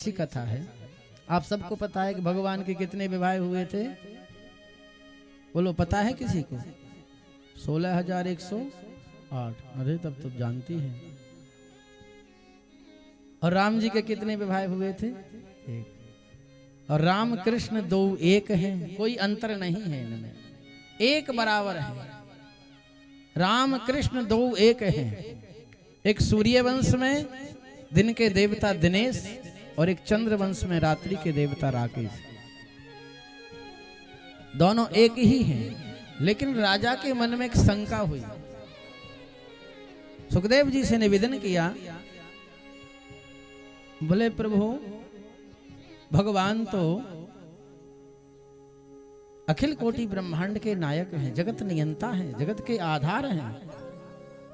ऐसी कथा है। आप सबको पता है कि भगवान के कितने विवाह हुए थे? बोलो, पता है किसी को? 16,108। अरे तब तो जानती है। और राम जी के कितने विवाह हुए थे? एक। और राम कृष्ण दो एक हैं, कोई अंतर नहीं है इनमें, एक बराबर है। राम कृष्ण दो एक हैं। एक सूर्य वंश में दिन के देवता दिनेश और एक चंद्र वंश में रात्रि के देवता राकेश। दोनों एक ही हैं, लेकिन राजा के मन में एक शंका हुई। सुखदेव जी से निवेदन किया, बोले प्रभु भगवान तो अखिल कोटि ब्रह्मांड के नायक हैं, जगत नियंता हैं, जगत के आधार हैं,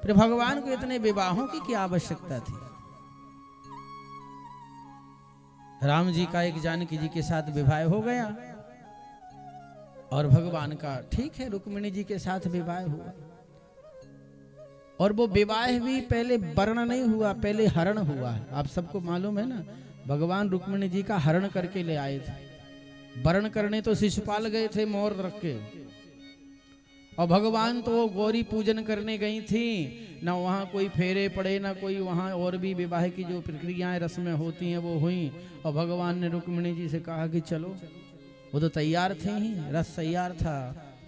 फिर भगवान को इतने विवाहों की क्या आवश्यकता थी? राम जी का एक जानकी जी के साथ विवाह हो गया और भगवान का ठीक है रुक्मिणी जी के साथ विवाह हुआ। और वो विवाह भी पहले वर्ण नहीं हुआ, पहले हरण हुआ है। आप सबको मालूम है ना, भगवान रुक्मिणी जी का हरण करके ले आए थे। वर्ण करने तो शिशुपाल गए थे मोर रख के, और भगवान तो वो गौरी पूजन करने गई थी। ना वहाँ कोई फेरे पड़े, ना कोई वहाँ और भी विवाह की जो प्रक्रियाएं रस्में होती हैं वो हुई। और भगवान ने रुक्मिणी जी से कहा कि चलो, वो तो तैयार थे ही, रस तैयार था,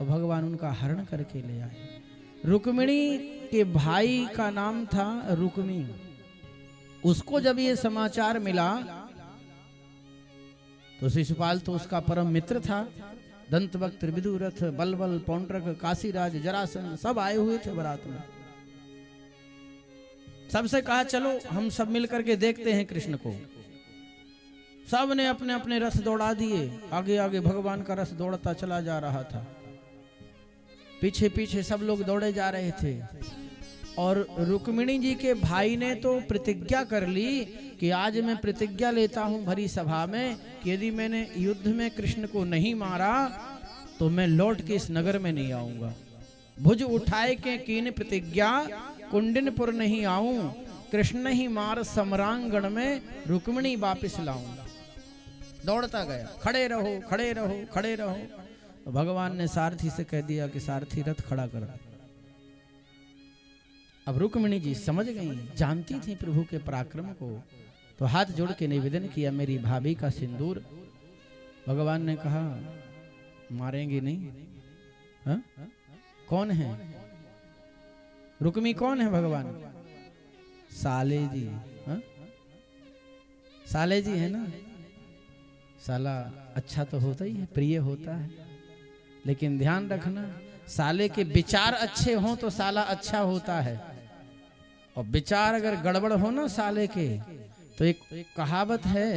और भगवान उनका हरण करके ले आए। रुक्मिणी के भाई का नाम था रुक्मी। उसको जब ये समाचार मिला तो शिशुपाल तो उसका परम मित्र था। दंतवक्त, विदुरथ, बलबल, पौंड्रक, काशीराज, जरासंध सब आए हुए थे बारात में। सबसे कहा चलो हम सब मिलकर के देखते हैं कृष्ण को। सब ने अपने अपने रथ दौड़ा दिए। आगे आगे भगवान का रथ दौड़ता चला जा रहा था, पीछे पीछे सब लोग दौड़े जा रहे थे। और रुक्मिणी जी के भाई ने तो प्रतिज्ञा कर ली कि आज मैं प्रतिज्ञा लेता हूं भरी सभा में कि यदि मैंने युद्ध में कृष्ण को नहीं मारा तो मैं लौट के इस नगर में नहीं आऊंगा। भुज उठाए के कीन प्रतिज्ञा, कुंडिनपुर नहीं आऊं, कृष्ण ही मार सम्रांगण में रुक्मिणी वापिस लाऊंगा। दौड़ता गया, खड़े रहो खड़े रहो खड़े रहो। तो भगवान ने सारथी से कह दिया कि सारथी रथ खड़ा कर। अब रुक्मिणी जी समझ गई, जानती थी प्रभु के पराक्रम को, तो हाथ जोड़ के निवेदन किया, मेरी भाभी का सिंदूर। भगवान ने कहा मारेंगे नहीं? हा? कौन है रुक्मी? कौन है भगवान? साले जी। हा? साले जी है ना। साला अच्छा तो होता ही है, प्रिय होता है, लेकिन ध्यान रखना साले के विचार अच्छे हों तो साला अच्छा होता है, और विचार अगर गड़बड़ हो ना साले के, तो एक कहावत है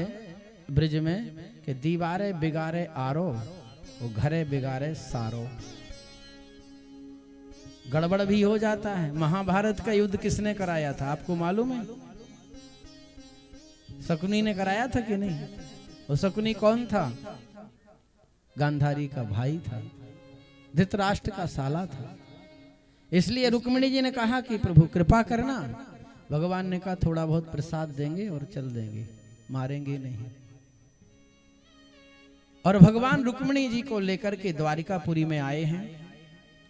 ब्रिज में कि दीवारे बिगाड़े आरो, वो घरे बिगाड़े सारो। गड़बड़ भी हो जाता है। महाभारत का युद्ध किसने कराया था आपको मालूम है? शकुनी ने कराया था कि नहीं? वो शकुनी कौन था? गांधारी का भाई था, धृतराष्ट्र का साला था। इसलिए रुक्मिणी जी ने कहा कि प्रभु कृपा करना। भगवान ने कहा थोड़ा बहुत प्रसाद देंगे और चल देंगे, मारेंगे नहीं। और भगवान रुक्मिणी जी को लेकर के द्वारिकापुरी में आए हैं।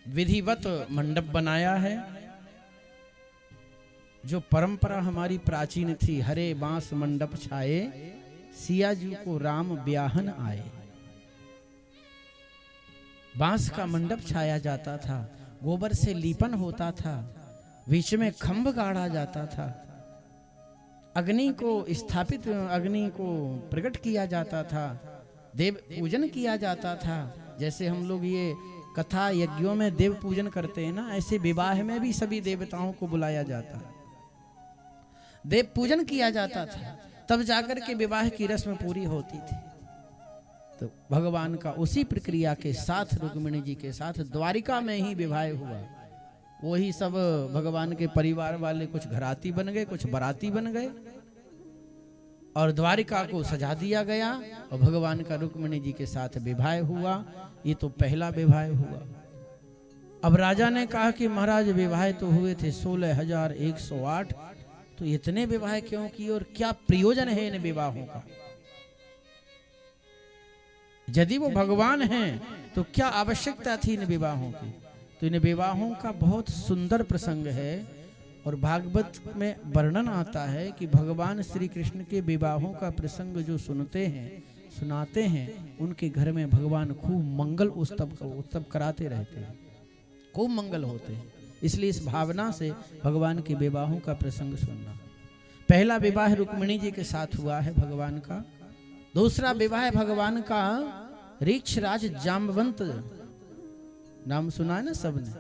विधिवत मंडप बनाया है, जो परंपरा हमारी प्राचीन थी। हरे बांस मंडप छाए, सिया जी को राम ब्याहन आए। बांस का मंडप छाया जाता था, गोबर से लीपन होता था, बीच में खंभ गाड़ा जाता था, अग्नि को स्थापित, अग्नि को प्रकट किया जाता था, देव पूजन किया जाता था। जैसे हम लोग ये कथा यज्ञों में देव पूजन करते हैं ना, ऐसे विवाह में भी सभी देवताओं को बुलाया जाता है, देव पूजन किया जाता था, तब जाकर के विवाह की रस्म पूरी होती थी। तो भगवान का उसी प्रक्रिया के साथ रुक्मिणी जी के साथ द्वारिका में ही विवाह हुआ। वही सब भगवान के परिवार वाले कुछ घराती बन गए, कुछ बाराती बन गए, और द्वारिका को सजा दिया गया, और भगवान का रुक्मिणी जी के साथ विवाह हुआ। ये तो पहला विवाह हुआ। अब राजा ने कहा कि महाराज विवाह तो हुए थे 16,108, तो इतने विवाह क्यों किए और क्या प्रयोजन है इन विवाहों का? यदि वो भगवान हैं तो क्या आवश्यकता थी इन विवाहों की? तो इन विवाहों का बहुत सुंदर प्रसंग है और भागवत में वर्णन आता है कि भगवान श्री कृष्ण के विवाहों का प्रसंग जो सुनते हैं, सुनाते हैं, उनके घर में भगवान खूब मंगल उत्सव कराते रहते हैं, खूब मंगल होते हैं। इसलिए इस भावना से भगवान के विवाहों का प्रसंग सुनना। पहला विवाह रुक्मिणी जी के साथ हुआ है भगवान का। दूसरा विवाह भगवान का ऋक्षराज जाम्बवंत, नाम सुना है ना सबने,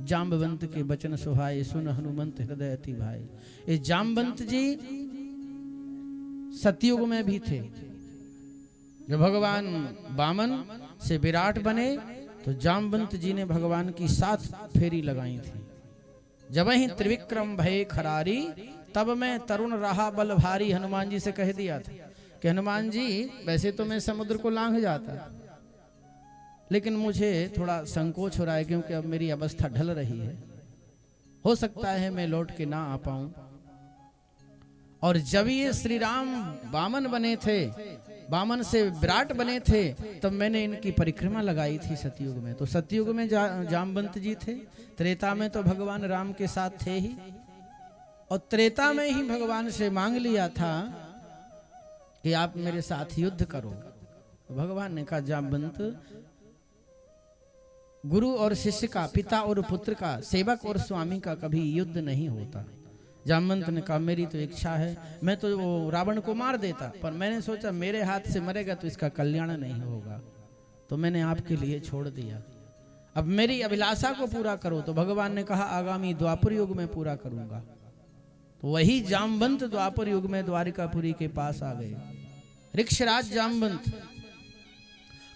जाम्बवंत के बचन सुहाए सुन हनुमंत हृदय अति भाई। ये जाम्बवंत जी सतयुग में भी थे। जब भगवान वामन से विराट बने तो जाम्बवंत जी ने भगवान की 7 फेरी लगाई थी। जब ही त्रिविक्रम भय खरारी तब मैं तरुण रहा बल भारी। हनुमान जी से कह दिया था कि हनुमान जी वैसे तो मैं समुद्र को लांघ जाता, लेकिन मुझे थोड़ा संकोच हो रहा है क्योंकि अब मेरी अवस्था ढल रही है, हो सकता है मैं लौट के ना आ पाऊं। और जब ये श्री राम वामन बने थे, वामन से विराट बने थे, तब मैंने इनकी परिक्रमा लगाई थी सतयुग में। तो सतयुग में जाम्बवंत जी थे, त्रेता में तो भगवान राम के साथ थे ही, और त्रेता में ही भगवान से मांग लिया था कि आप मेरे साथ युद्ध करो। तो भगवान ने कहा जाम्बवंत, गुरु और शिष्य का, पिता और पुत्र का, सेवक और स्वामी का कभी युद्ध नहीं होता। जाम्बवंत ने कहा मेरी तो इच्छा है, मैं तो वो रावण को मार देता, पर मैंने सोचा मेरे हाथ से मरेगा तो इसका कल्याण नहीं होगा, तो मैंने आपके लिए छोड़ दिया। अब मेरी अभिलाषा को पूरा करो। तो भगवान ने कहा आगामी द्वापर युग में पूरा करूंगा। तो वही जाम्बवंत द्वापर युग में द्वारिकापुरी के पास आ गए। ऋक्षराज जाम्बवंत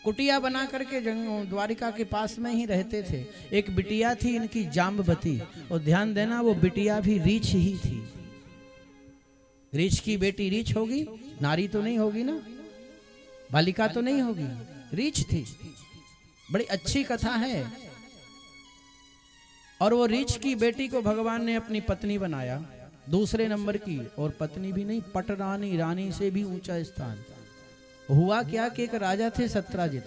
कुटिया बना करके द्वारिका के पास में ही रहते थे। एक बिटिया थी इनकी जाम्बवती, और ध्यान देना वो बिटिया भी रीछ ही थी। रीछ की बेटी रीछ होगी, नारी तो नहीं होगी ना, बालिका तो नहीं होगी, रीछ थी। बड़ी अच्छी कथा है। और वो रीछ की बेटी को भगवान ने अपनी पत्नी बनाया, दूसरे नंबर की, और पत्नी भी नहीं, पटरानी, रानी से भी ऊंचा स्थान। हुआ क्या कि एक राजा थे सत्राजित।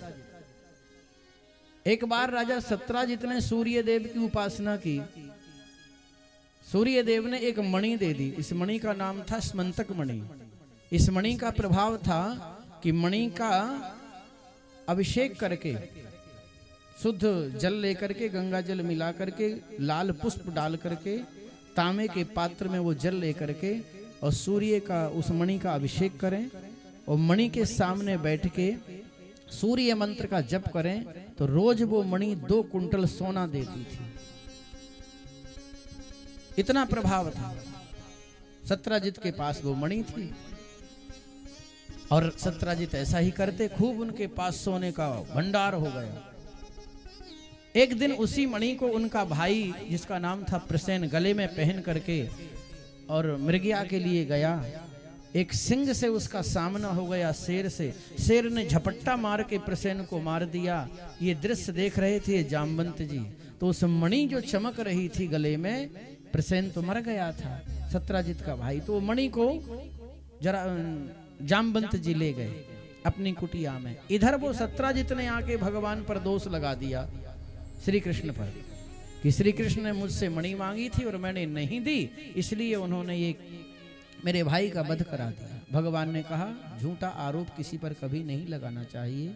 एक बार राजा सत्राजित ने सूर्य देव की उपासना की। सूर्य देव ने एक मणि दे दी। इस मणि का नाम था स्मंतक मणि। इस मणि का प्रभाव था कि मणि का अभिषेक करके, शुद्ध जल लेकर के, गंगा जल मिला करके, लाल पुष्प डाल करके, तांबे के पात्र में वो जल लेकर के, और सूर्य का उस मणि का अभिषेक करें, और मणि के सामने बैठ के सूर्य मंत्र का जप करें, तो रोज वो मणि 2 कुंटल सोना देती थी। इतना प्रभाव था। सत्राजित के पास वो मणि थी, और सत्राजित ऐसा ही करते, खूब उनके पास सोने का भंडार हो गया। एक दिन उसी मणि को उनका भाई, जिसका नाम था प्रसेन, गले में पहन करके और मृगया के लिए गया। एक सिंह से उसका सामना हो गया, शेर से। शेर ने झपट्टा मार के प्रसेन को मार दिया। ये दृश्य देख रहे थे जाम्बवंत जी। तो उस मणि जो चमक रही थी गले में, प्रसेन तो मर गया था, सत्राजित का भाई। तो मणि को जरा जाम्बवंत जी ले गए अपनी कुटिया में। इधर वो सत्राजित ने आके भगवान पर दोष लगा दिया, श्री कृष्ण पर, कि श्री कृष्ण ने मुझसे मणि मांगी थी और मैंने नहीं दी, इसलिए उन्होंने ये मेरे भाई का वध करा दिया। भगवान ने कहा झूठा आरोप किसी पर कभी नहीं लगाना चाहिए,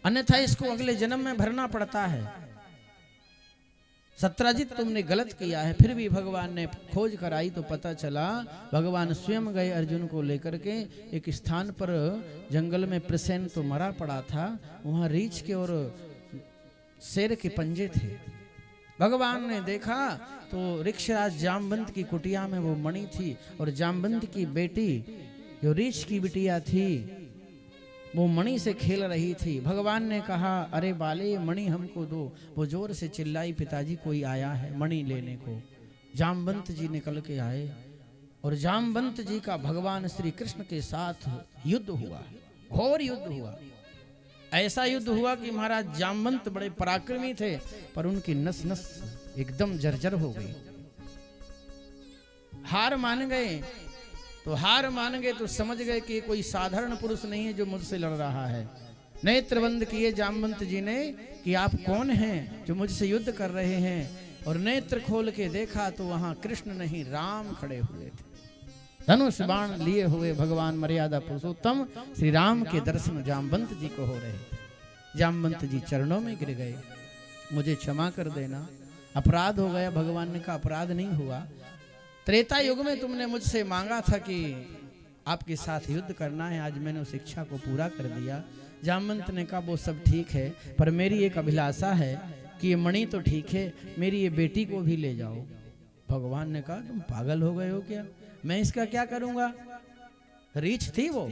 अन्यथा इसको अगले जन्म में भरना पड़ता है। सत्राजित तुमने गलत किया है। फिर भी भगवान ने खोज कराई तो पता चला भगवान स्वयं गए अर्जुन को लेकर के। एक स्थान पर जंगल में प्रसेन तो मरा पड़ा था, वहां रीछ के और शेर के पंजे थे। भगवान ने देखा तो ऋक्षराज जाम्बवंत की कुटिया में वो मणि थी, और जाम्बवंत की बेटी जो रीछ की बिटिया थी वो मणि से खेल रही थी। भगवान ने कहा अरे बाले मणि हमको दो। वो जोर से चिल्लाई पिताजी कोई आया है मणि लेने को। जाम्बवंत जी निकल के आए और जाम्बवंत जी का भगवान श्री कृष्ण के साथ युद्ध हुआ, घोर युद्ध हुआ। ऐसा युद्ध हुआ कि महाराज जाम्बवंत बड़े पराक्रमी थे, पर उनकी नस नस एकदम जर्जर हो गई। हार मान गए तो समझ गए कि कोई साधारण पुरुष नहीं है जो मुझसे लड़ रहा है। नेत्रबंद किए जामवंत जी ने कि आप कौन हैं जो मुझसे युद्ध कर रहे हैं, और नेत्र खोल के देखा तो वहां कृष्ण नहीं राम खड़े हुए थे। धनुष बाण लिए हुए भगवान मर्यादा पुरुषोत्तम श्री राम के दर्शन जामवंत जी को हो रहे। जामवंत जी चरणों में गिर गए, मुझे क्षमा कर देना, अपराध हो गया। भगवान ने कहा अपराध नहीं हुआ, त्रेता युग में तुमने मुझसे मांगा था कि आपके साथ युद्ध करना है, आज मैंने उस इच्छा को पूरा कर दिया। जामवंत ने कहा वो सब ठीक है, पर मेरी एक अभिलाषा है कि ये मणि तो ठीक है, मेरी ये बेटी को भी ले जाओ। भगवान ने कहा तुम पागल हो गए हो क्या, मैं इसका क्या करूंगा, रीछ थी वो,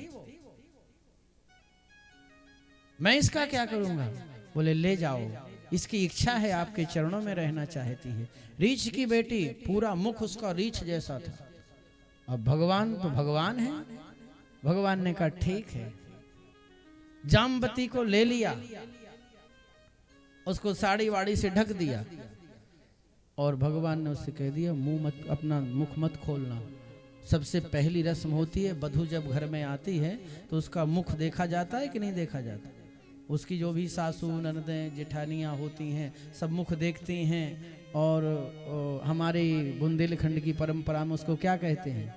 मैं इसका क्या करूंगा। बोले ले जाओ, इसकी इच्छा है, आपके चरणों में रहना चाहती है। रीछ की बेटी, पूरा मुख उसका रीछ जैसा था। अब भगवान तो भगवान है, भगवान ने कहा ठीक है। जामवती को ले लिया, उसको साड़ी वाड़ी से ढक दिया, और भगवान ने उससे कह दिया मुंह मत, अपना मुख मत खोलना। सबसे पहली रस्म होती है, वधू जब घर में आती है तो उसका मुख देखा जाता है कि नहीं देखा जाता। उसकी जो भी सासू ननदें जेठानियाँ होती हैं सब मुख देखती हैं, और हमारे बुंदेलखंड की परंपरा में उसको क्या कहते हैं,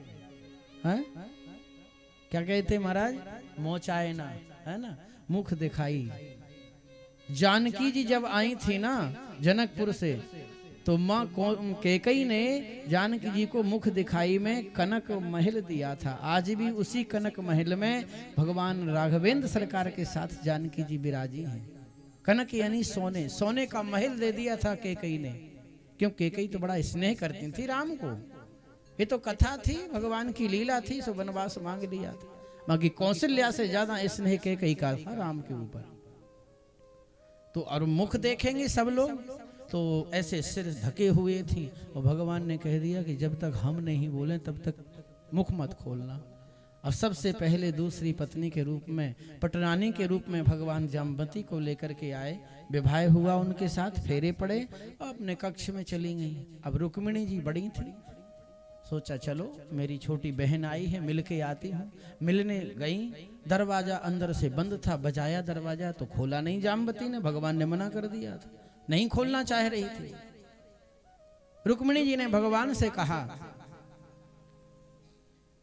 हैं? क्या कहते हैं महाराज, मोचायना, है ना, मुख दिखाई। जानकी जी जब आई थी ना जनकपुर से, तो माँ कैकई ने जानकी जी को मुख दिखाई में कनक महल दिया था। आज भी उसी कनक महल में भगवान राघवेंद्र सरकार के साथ जानकी जी विराजी हैं। कनक यानी सोने, सोने का महल दे दिया था कैकई ने, क्यों कैकई तो बड़ा स्नेह करती थी राम को। ये तो कथा थी, भगवान की लीला थी, सो वनवास मांग लिया था। बाकी कौशल्या से ज्यादा स्नेह कैकई का था राम के ऊपर। तो और मुख देखेंगे सब लोग, तो ऐसे सिर ढके हुए थी, और भगवान ने कह दिया कि जब तक हम नहीं बोले तब तक मुख मत खोलना। और सबसे पहले दूसरी पत्नी के रूप में, पटरानी के रूप में भगवान जामवती को लेकर के आए। विवाह हुआ उनके साथ, फेरे पड़े, अपने कक्ष में चली गई। अब रुक्मिणी जी बड़ी थी, सोचा चलो मेरी छोटी बहन आई है, मिल के आती हूँ। मिलने गई, दरवाजा अंदर से बंद था, बजाया दरवाजा तो खोला नहीं जामवती ने, भगवान ने मना कर दिया था, नहीं खोलना चाह रही थी। रुक्मिणी जी ने भगवान से कहा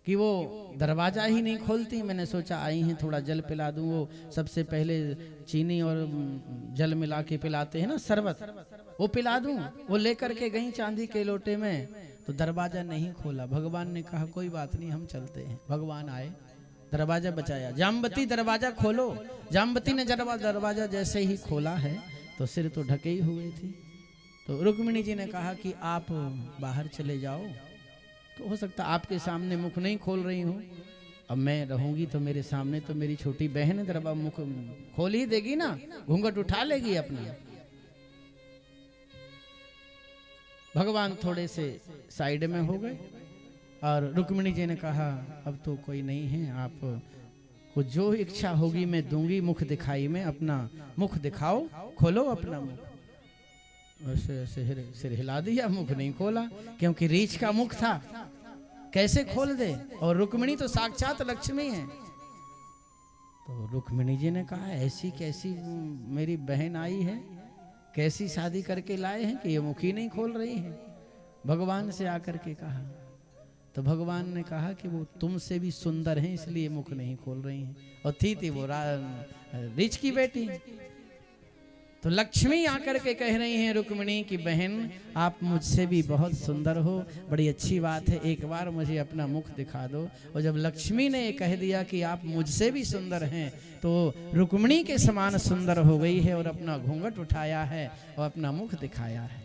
कि वो दरवाजा ही नहीं खोलती। मैंने सोचा आई हैं थोड़ा जल पिला दूं, वो सबसे पहले चीनी और जल मिला के पिलाते हैं ना शरबत, वो पिला दूं। वो लेकर के गई चांदी के लोटे में, तो दरवाजा नहीं खोला। भगवान ने कहा कोई बात नहीं, हम चलते हैं। भगवान आए, दरवाजा बचाया। जामवती दरवाजा खोलो। जामवती ने दरवाजा जैसे ही खोला है तो सिर तो ढके ही हुए थी। तो रुक्मिणी जी ने कहा कि आप बाहर चले जाओ, तो हो सकता आपके सामने मुख नहीं खोल रही हूँ, अब मैं रहूंगी तो मेरे सामने तो मेरी छोटी बहन दरबार मुख खोल ही देगी ना, घूंघट उठा लेगी अपना। भगवान थोड़े से साइड में हो गए, और रुक्मिणी जी ने कहा अब तो कोई नहीं है, आप को जो इच्छा होगी मैं दूंगी, मुख दिखाई में अपना मुख दिखाओ, खोलो अपना मुख। ऐसे सिर हिला दिया, मुख नहीं खोला, क्योंकि रीछ का मुख था, कैसे खोल दे। और रुक्मिणी तो साक्षात लक्ष्मी है। तो रुक्मिणी जी ने कहा ऐसी कैसी मेरी बहन आई है, कैसी शादी करके लाए हैं कि ये मुख ही नहीं खोल रही है। भगवान से आकर के कहा, तो भगवान ने कहा कि वो तुमसे भी सुंदर हैं इसलिए मुख नहीं खोल रही हैं। और थी वो रीछ की बेटी। तो लक्ष्मी आकर के कह रही हैं रुक्मिणी की बहन आप मुझसे भी बहुत सुंदर हो, बड़ी अच्छी बात है, एक बार मुझे अपना मुख दिखा दो। और जब लक्ष्मी ने कह दिया कि आप मुझसे भी सुंदर हैं, तो रुक्मिणी के समान सुंदर हो गई है और अपना घूंघट उठाया है और अपना मुख दिखाया है।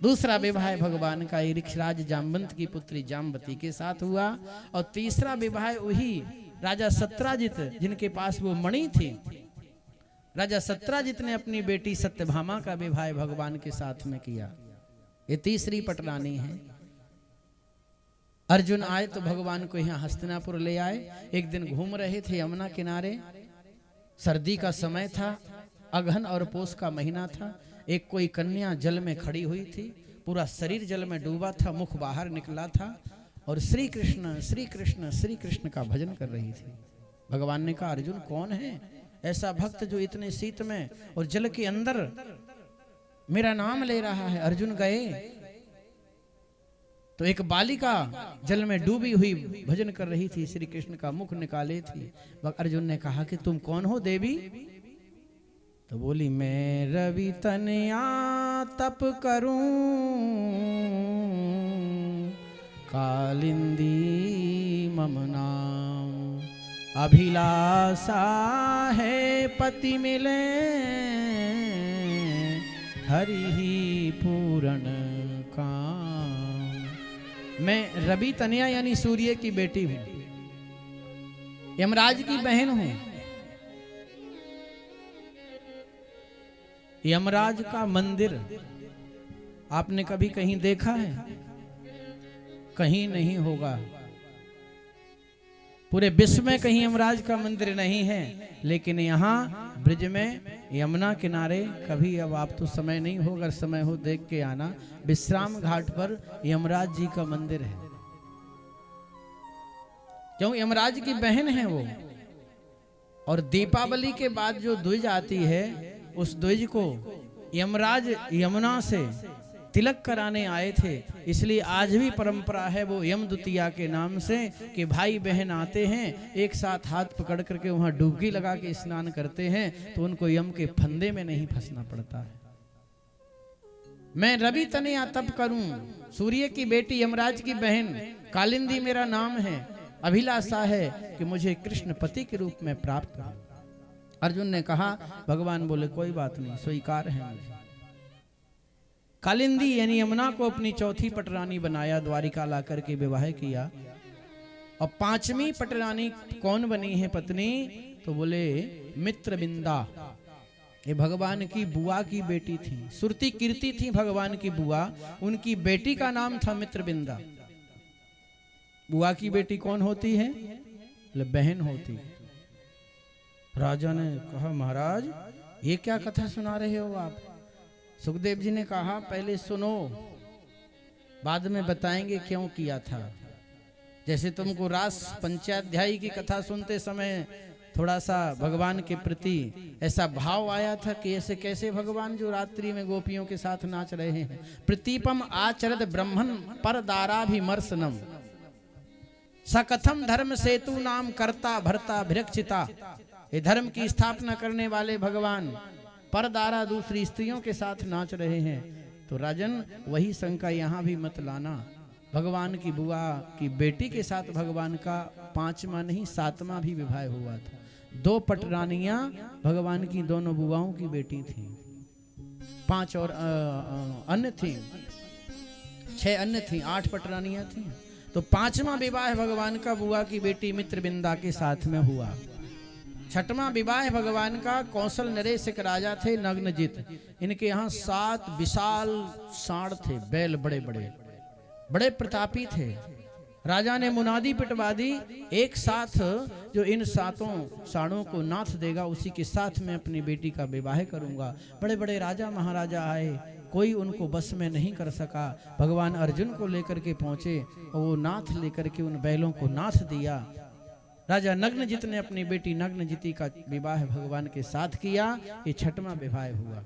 दूसरा विवाह भगवान का ऋक्षराज जामवंत की पुत्री जामवती के साथ हुआ। और तीसरा विवाह वही राजा सत्राजित जिनके पास वो मणि थी, राजा सत्राजित ने अपनी बेटी सत्यभामा का विवाह भगवान के साथ में किया। ये तीसरी पटरानी है। अर्जुन आए तो भगवान को यहाँ हस्तिनापुर ले आए। एक दिन घूम रहे थे यमुना किनारे, सर्दी का समय था, अगहन और पोष का महीना था। एक कोई कन्या जल में खड़ी हुई थी, पूरा शरीर जल में डूबा था, मुख बाहर निकला था और श्री कृष्ण श्री कृष्ण श्री कृष्ण का भजन कर रही थी। भगवान ने कहा अर्जुन कौन है ऐसा भक्त जो इतने शीत में और जल के अंदर मेरा नाम ले रहा है। अर्जुन गए तो एक बालिका जल में डूबी हुई भजन कर रही थी, श्री कृष्ण का मुख निकाले थी। अर्जुन ने कहा कि तुम कौन हो देवी? तो बोली मैं रवि तनया तप करूं, कालिंदी मम नाम, अभिलाषा है पति मिले, हरि ही पूर्ण काम। मैं रवि तनया यानी सूर्य की बेटी हूं, यमराज की बहन हूं। यमराज का मंदिर आपने कभी कहीं देखा है? कहीं नहीं होगा। पूरे विश्व में कहीं यमराज का मंदिर नहीं है, लेकिन यहाँ ब्रिज में यमुना किनारे कभी, अब आप तो समय नहीं हो, अगर समय हो देख के आना, विश्राम घाट पर यमराज जी का मंदिर है। क्यों? यमराज की बहन है वो। और दीपावली के बाद जो द्विज आती है, उस द्विज को यमराज यमुना से तिलक कराने आए थे, इसलिए आज भी परंपरा है वो यम द्वितीया के नाम से कि भाई बहन आते हैं, एक साथ हाथ पकड़ करके वहां डुबकी लगा के स्नान करते हैं, तो उनको यम के फंदे में नहीं फंसना पड़ता है। मैं रवि तनया तप करूं, सूर्य की बेटी, यमराज की बहन, कालिंदी मेरा नाम है, अभिलाषा है कि मुझे कृष्ण पति के रूप में प्राप्त हो। अर्जुन ने कहा, भगवान बोले कोई बात नहीं, स्वीकार है मुझे। कालिंदी यानी यमुना को अपनी चौथी पटरानी बनाया, द्वारिका ला करके विवाह किया। और पांचवी पटरानी कौन बनी है पत्नी? तो बोले मित्रबिंदा, ये भगवान की बुआ की बेटी थी, सुरती कीर्ति थी भगवान की बुआ, उनकी बेटी का नाम था मित्रबिंदा। बुआ की बेटी कौन होती है? बोले बहन होती। राजा ने कहा महाराज ये क्या कथा सुना रहे हो आप? सुखदेव जी ने कहा पहले सुनो, बाद में बताएंगे क्यों किया था। जैसे तुमको रास पंचाध्यायी की कथा सुनते समय थोड़ा सा भगवान के प्रति ऐसा भाव आया था कि ऐसे कैसे भगवान जो रात्रि में गोपियों के साथ नाच रहे हैं। प्रतीपम आचरत ब्रह्मन पर दाराभिमर्शनम, सकथम धर्म सेतु नाम करता भरता भिरक्षिता। ये धर्म की स्थापना करने वाले भगवान परदारा दूसरी स्त्रियों के साथ नाच रहे हैं। तो राजन वही शंका यहाँ भी मत लाना। भगवान की बुआ की बेटी के साथ भगवान का पांचवा नहीं सातवां भी विवाह हुआ था। 2 पटरानियां भगवान की दोनों बुआओं की बेटी थी, 5 और अन्य थी, 6 अन्य थी, 8 पटरानियां थी। तो 5वां विवाह भगवान का बुआ की बेटी मित्रबिंदा के साथ में हुआ। 6वां विवाह भगवान का कौशल नरेश एक राजा थे नग्नजित, इनके यहाँ 7 विशाल सांड थे, बैल बड़े बड़े बड़े प्रतापी थे। राजा ने मुनादी पिटवा दी, एक साथ जो इन 7 सांडों को नाथ देगा उसी के साथ मैं अपनी बेटी का विवाह करूंगा। बड़े बड़े राजा महाराजा आए, कोई उनको बस में नहीं कर सका। भगवान अर्जुन को लेकर के पहुंचे और वो नाथ लेकर के उन बैलों को नाथ दिया। राजा नग्नजित ने अपनी बेटी नग्नजिती का विवाह भगवान के साथ किया। ये 6वां विवाह हुआ।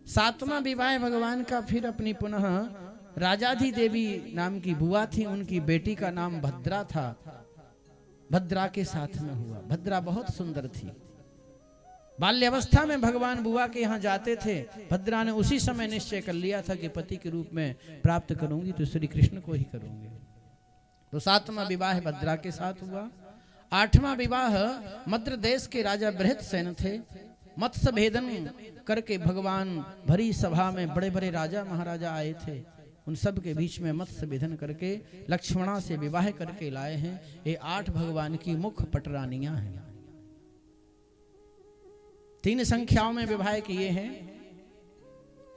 7वां विवाह भगवान का फिर अपनी पुनः राजाधी देवी नाम की बुआ थी, उनकी बेटी का नाम भद्रा था, भद्रा के साथ में हुआ। भद्रा बहुत सुंदर थी। बाल्यावस्था में भगवान बुआ के यहाँ जाते थे। भद्रा ने उसी समय निश्चय कर लिया था कि पति के रूप में प्राप्त करूंगी तो श्री कृष्ण को ही करूंगी। तो 7वां विवाह भद्रा के साथ हुआ। 8वां विवाह मद्र देश के राजा बृहत्सेन थे। मत्स्य भेदन करके भगवान भरी सभा में बड़े बड़े राजा महाराजा आए थे, उन सब के बीच में मत्स्य भेदन करके लक्ष्मणा से विवाह करके लाए हैं। ये 8 भगवान की मुख्य पटरानियां हैं। 3 संख्याओं में विवाह किए हैं।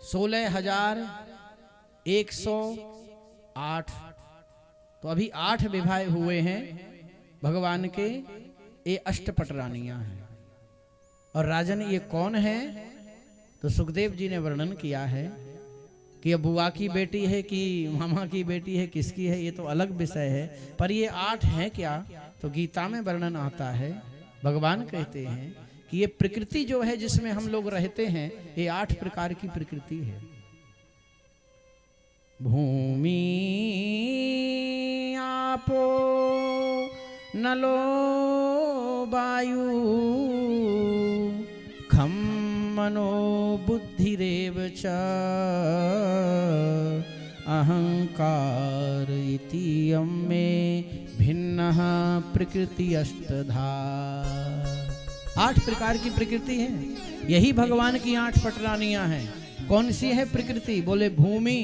16,108। तो अभी 8 विवाह हुए हैं भगवान के। ये अष्टपटरानियां हैं। और राजन ये कौन है? तो सुखदेव जी ने वर्णन किया है कि अब बुआ की बेटी है कि मामा की बेटी है, किसकी है, ये तो अलग विषय है। पर ये 8 हैं क्या, तो गीता में वर्णन आता है। भगवान कहते हैं कि ये प्रकृति जो है जिसमें हम लोग रहते हैं, ये 8 प्रकार की प्रकृति है। भूमि आपो नलो वायु खम मनो बुद्धिरेव च अहंकार इति अम्मे भिन्नः प्रकृति अष्टधा। 8 प्रकार की प्रकृति है। यही भगवान की 8 पटरानियां हैं। कौन सी है प्रकृति? बोले भूमि,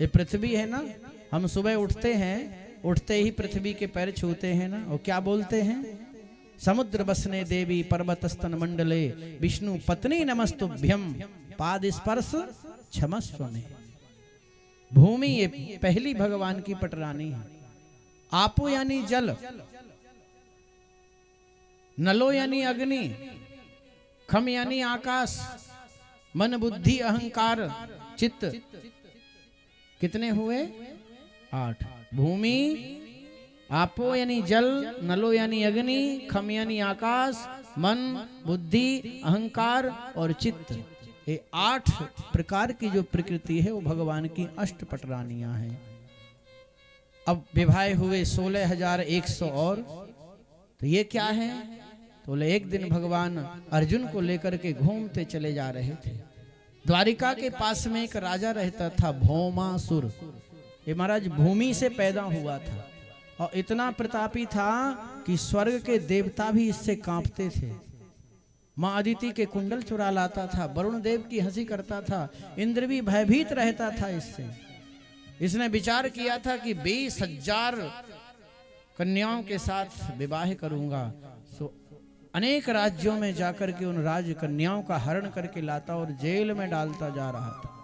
ये पृथ्वी है ना। हम सुबह उठते हैं, उठते ही पृथ्वी के पैर छूते हैं ना, और क्या बोलते हैं? समुद्र बसने देवी पर्वत स्तन मंडले विष्णु पत्नी नमस्तुभ्यम पाद स्पर्श क्षमस्व में। भूमि ये पहली भगवान की पटरानी है। आपो यानी जल, नलो यानी अग्नि, खम यानी आकाश, मन बुद्धि अहंकार चित्त। कितने हुए? 8। भूमि, आपो यानी जल, नलो यानी अग्नि, खम यानी आकाश, मन बुद्धि अहंकार और चित्त। ये 8 प्रकार की जो प्रकृति है वो भगवान की अष्टपटरानियां हैं। अब विवाह हुए 16,100 और, तो ये क्या है? तो बोले एक दिन भगवान अर्जुन को लेकर के घूमते चले जा रहे थे। द्वारिका के पास में एक राजा रहता था, भौमासुर। ये महाराज भूमि से पैदा हुआ था और इतना प्रतापी था कि स्वर्ग के देवता भी इससे कांपते थे। माँ अदिति के कुंडल चुरा लाता था, वरुण देव की हंसी करता था, इंद्र भी भयभीत रहता था इससे। इसने विचार किया था कि 20,000 कन्याओं के साथ विवाह करूंगा। सो अनेक राज्यों में जाकर के उन राज कन्याओं का हरण करके लाता और जेल में डालता जा रहा था।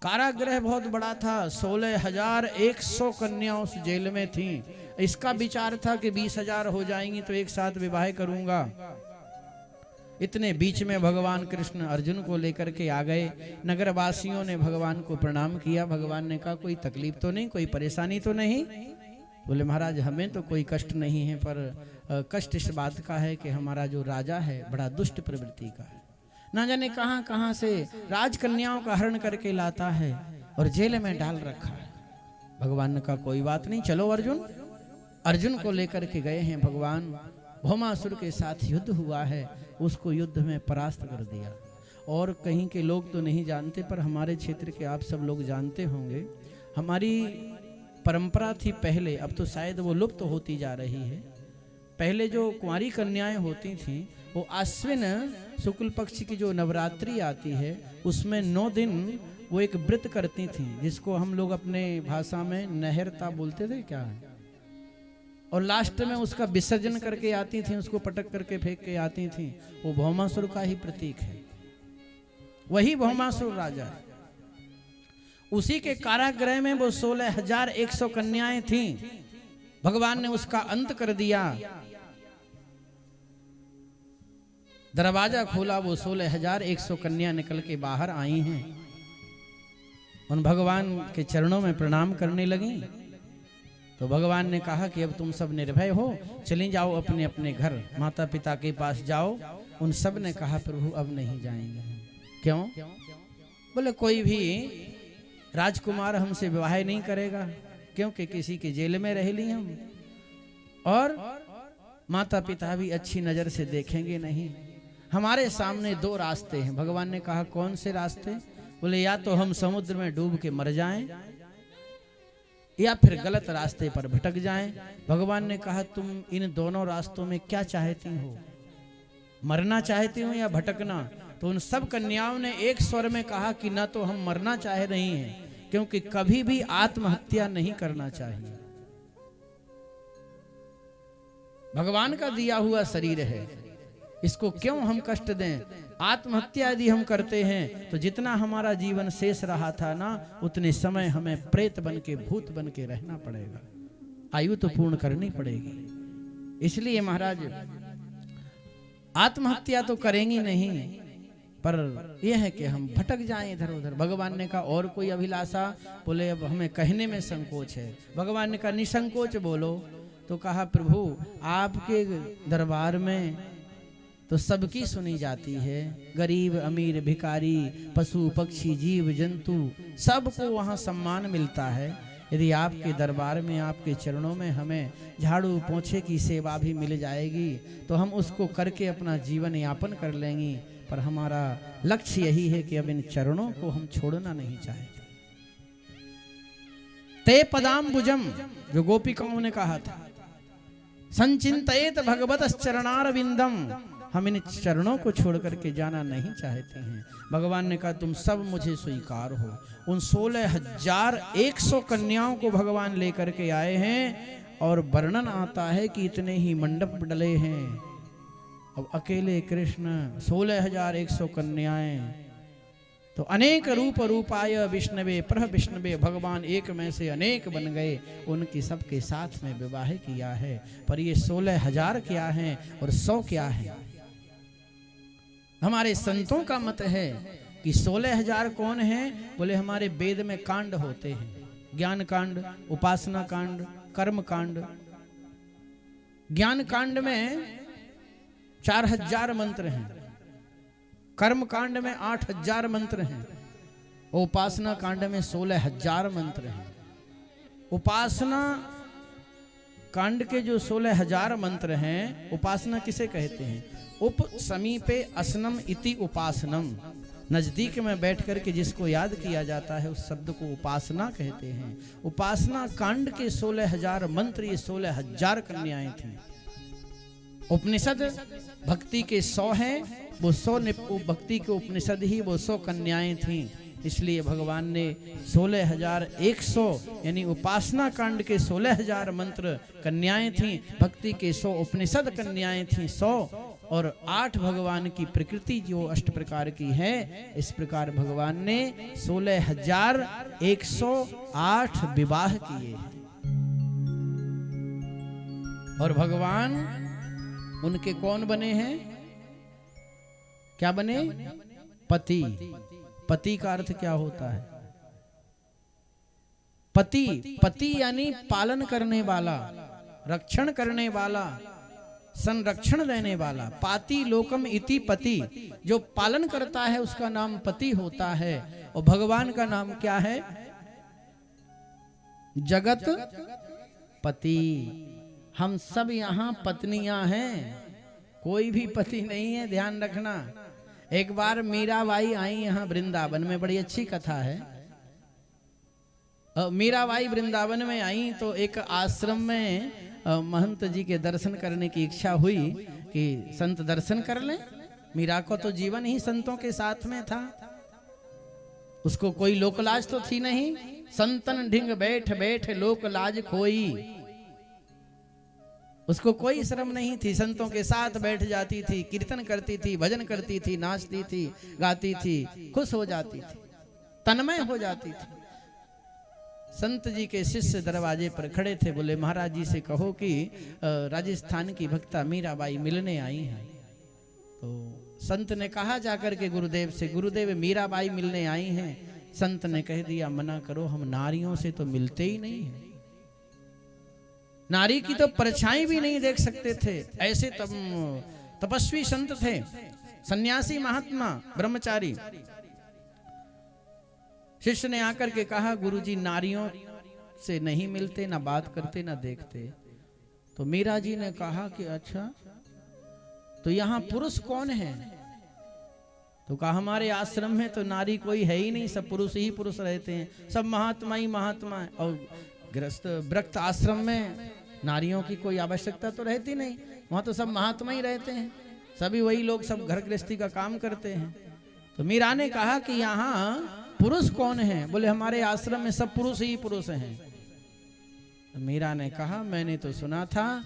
कारागृह बहुत बड़ा था, 16,100 कन्या उस जेल में थी। इसका विचार था कि 20,000 हो जाएंगी तो एक साथ विवाह करूंगा। इतने बीच में भगवान कृष्ण अर्जुन को लेकर के आ गए। नगरवासियों ने भगवान को प्रणाम किया। भगवान ने कहा कोई तकलीफ तो नहीं, कोई परेशानी तो नहीं? बोले महाराज हमें तो कोई कष्ट नहीं है, पर कष्ट इस बात का है कि हमारा जो राजा है बड़ा दुष्ट प्रवृत्ति का है। ना जाने कहां कहां से राजकन्याओं का हरण करके लाता है और जेल में डाल रखा है। भगवान ने कहा कोई बात नहीं, चलो अर्जुन। अर्जुन को लेकर के गए हैं भगवान। भौमासुर के साथ युद्ध हुआ है, उसको युद्ध में परास्त कर दिया। और कहीं के लोग तो नहीं जानते, पर हमारे क्षेत्र के आप सब लोग जानते होंगे। हमारी परंपरा थी पहले, अब तो शायद वो लुप्त होती जा रही है। पहले जो कुंवारी कन्याएं होती थीं, वो आश्विन शुक्ल पक्ष की जो नवरात्रि आती है उसमें 9 दिन वो एक व्रत करती थीं, जिसको हम लोग अपने भाषा में नहरता बोलते थे क्या है। और लास्ट में उसका विसर्जन करके आती थीं, उसको पटक करके फेंक के आती थीं। वो भौमासुर का ही प्रतीक है, वही भौमासुर राजा है। उसी के कारागृह में वो 16,100 कन्याएं थीं। भगवान ने उसका अंत कर दिया। दरवाजा खोला, वो 16,100 कन्या निकल के बाहर आई हैं। उन भगवान के चरणों में प्रणाम करने लगी। तो भगवान ने कहा कि अब तुम सब निर्भय हो, चली जाओ अपने अपने घर, माता पिता के पास जाओ। उन सब ने कहा प्रभु अब नहीं जाएंगे। क्यों? बोले कोई भी राजकुमार हमसे विवाह नहीं करेगा, क्योंकि किसी के जेल में रह ली हम, और माता पिता भी अच्छी नजर से देखेंगे नहीं। हमारे सामने 2 रास्ते हैं। भगवान ने कहा कौन से रास्ते? बोले या तो हम समुद्र में डूब के मर जाएं, या फिर गलत रास्ते पर भटक जाएं। भगवान ने कहा तुम इन दोनों रास्तों में क्या चाहती हो, मरना चाहती हो या भटकना? तो उन सब कन्याओं ने एक स्वर में कहा कि ना तो हम मरना चाह रही हैं, क्योंकि कभी भी आत्महत्या नहीं करना चाहिए। भगवान का दिया हुआ शरीर है, इसको क्यों हम कष्ट दें? आत्महत्या यदि हम करते हैं तो जितना हमारा जीवन शेष रहा था ना, उतने समय हमें प्रेत बन के भूत बन के रहना पड़ेगा, आयु तो पूर्ण करनी पड़ेगी। इसलिए महाराज आत्महत्या तो करेंगी नहीं, पर यह है कि हम भटक जाएं इधर उधर। भगवान ने कहा और कोई अभिलाषा? बोले अब हमें कहने में संकोच है। भगवान ने कहा निसंकोच बोलो। तो कहा प्रभु आपके दरबार में तो सबकी सुनी जाती है, गरीब अमीर भिखारी पशु पक्षी जीव जंतु सबको वहाँ सम्मान मिलता है। यदि आपके दरबार में आपके चरणों में हमें झाड़ू पोंछे की सेवा भी मिल जाएगी तो हम उसको करके अपना जीवन यापन कर लेंगे, पर हमारा लक्ष्य यही है कि अब इन चरणों को हम छोड़ना नहीं चाहते। ते पदाम्बुजम, जो गोपिकाओं ने कहा था, संचिंतयेत भगवत चरणारविंदम, हम इन चरणों को छोड़ करके जाना नहीं चाहते हैं। भगवान ने कहा तुम सब मुझे स्वीकार हो। उन 16,100 कन्याओं को भगवान लेकर के आए हैं और वर्णन आता है कि इतने ही मंडप डले हैं। अब अकेले कृष्ण 16,100 कन्याएं, तो अनेक रूपाय विष्णवे प्रह विष्णवे, भगवान एक में से अनेक बन गए, उनकी सबके साथ में विवाह किया है। पर ये 16,000 क्या हैं और 100 क्या है? हमारे संतों का मत है कि 16,000 कौन है? बोले हमारे वेद में कांड होते हैं, ज्ञान कांड, उपासना कांड, कर्म कांड। ज्ञान कांड में 4,000 मंत्र हैं, कर्म कांड में 8,000 मंत्र हैं, उपासना कांड में 16,000 मंत्र हैं। उपासना कांड के जो 16,000 मंत्र हैं, उपासना किसे कहते हैं? उप समीपे असनम इति उपासनम, नजदीक में बैठ करके जिसको याद किया जाता है उस शब्द को उपासना कहते हैं। उपासना कांड के 16,000 मंत्र, ये 16,000 कन्याएं थी। उपनिषद भक्ति के 100 हैं, वो 100 भक्ति के उपनिषद ही वो 100 कन्याएं थीं। इसलिए भगवान ने 16,100 यानी उपासना कांड के 16,000 मंत्र कन्याएं थीं, भक्ति के 100 उपनिषद कन्याएं थीं 100, और 8 भगवान की प्रकृति जो 8 प्रकार की है। इस प्रकार भगवान ने 16,108 विवाह किए। और भगवान उनके कौन बने हैं? क्या बने? पति। पति का अर्थ क्या होता है? पति, पति यानी पालन करने वाला, रक्षण करने वाला, संरक्षण देने वाला। पाति लोकम इति पति, जो पालन करता है उसका नाम पति होता है। और भगवान का नाम क्या है? जगत पति। हम सब यहाँ पत्नियां हैं, कोई भी पति नहीं है, ध्यान रखना। एक बार मीराबाई आई यहाँ वृंदावन में, बड़ी अच्छी कथा है। मीराबाई वृंदावन में आई तो एक आश्रम में महंत जी के दर्शन करने की इच्छा हुई कि संत दर्शन कर लें। मीरा को तो जीवन ही संतों के साथ में था, उसको कोई लोकलाज तो थी नहीं। संतन ढिंग बैठ बैठ लोकलाज खोई, उसको कोई शर्म नहीं थी। संतों के साथ बैठ जाती थी, कीर्तन करती थी, भजन करती थी, नाचती थी, गाती थी, खुश हो जाती थी, तन्मय हो जाती थी। संत जी के शिष्य दरवाजे पर खड़े थे, बोले महाराज जी से कहो कि राजस्थान की भक्ता मीराबाई मिलने आई हैं। तो संत ने कहा जाकर के गुरुदेव से, गुरुदेव मीराबाई मिलने आई हैं। संत ने कह दिया मना करो, हम नारियों से तो मिलते ही नहीं हैं, नारी की तो परछाई भी नहीं देख सकते थे। ऐसे तपस्वी संत थे, सन्यासी महात्मा ब्रह्मचारी। शिष्य ने आकर के कहा गुरुजी नारियों से नहीं मिलते, ना बात करते, ना देखते। तो मीरा जी ने कहा कि अच्छा तो यहाँ पुरुष कौन है? तो कहा हमारे आश्रम में तो नारी कोई है ही नहीं, सब पुरुष ही पुरुष रहते हैं, सब महात्मा ही महात्मा है। और गृहस्थ व्रत आश्रम में नारियों की कोई आवश्यकता तो रहती नहीं, वहाँ तो सब महात्मा ही रहते हैं, सभी वही लोग सब घर गृहस्थी का काम करते हैं। तो मीरा ने कहा कि यहाँ पुरुष कौन है? बोले हमारे आश्रम में सब पुरुष ही पुरुष हैं। तो मीरा ने कहा मैंने तो सुना था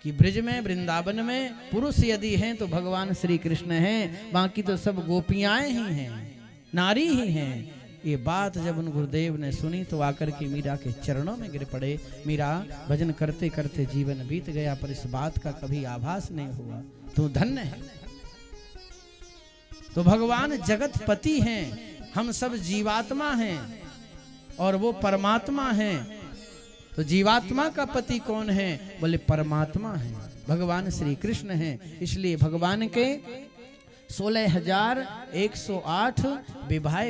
कि ब्रज में वृंदावन में पुरुष यदि हैं तो भगवान श्री कृष्ण हैं, बाकी तो सब गोपियाएं ही हैं, नारी ही हैं। ये बात जब उन गुरुदेव ने सुनी तो आकर के मीरा के चरणों में गिर पड़े। मीरा भजन करते करते जीवन बीत गया, पर इस बात का कभी आभास नहीं हुआ। तू धन्य है। तो भगवान जगतपति हैं, हम सब जीवात्मा हैं और वो परमात्मा हैं। तो जीवात्मा का पति कौन है? बोले परमात्मा है, भगवान श्री कृष्ण हैं। इसलिए भगवान के 16,108 विवाह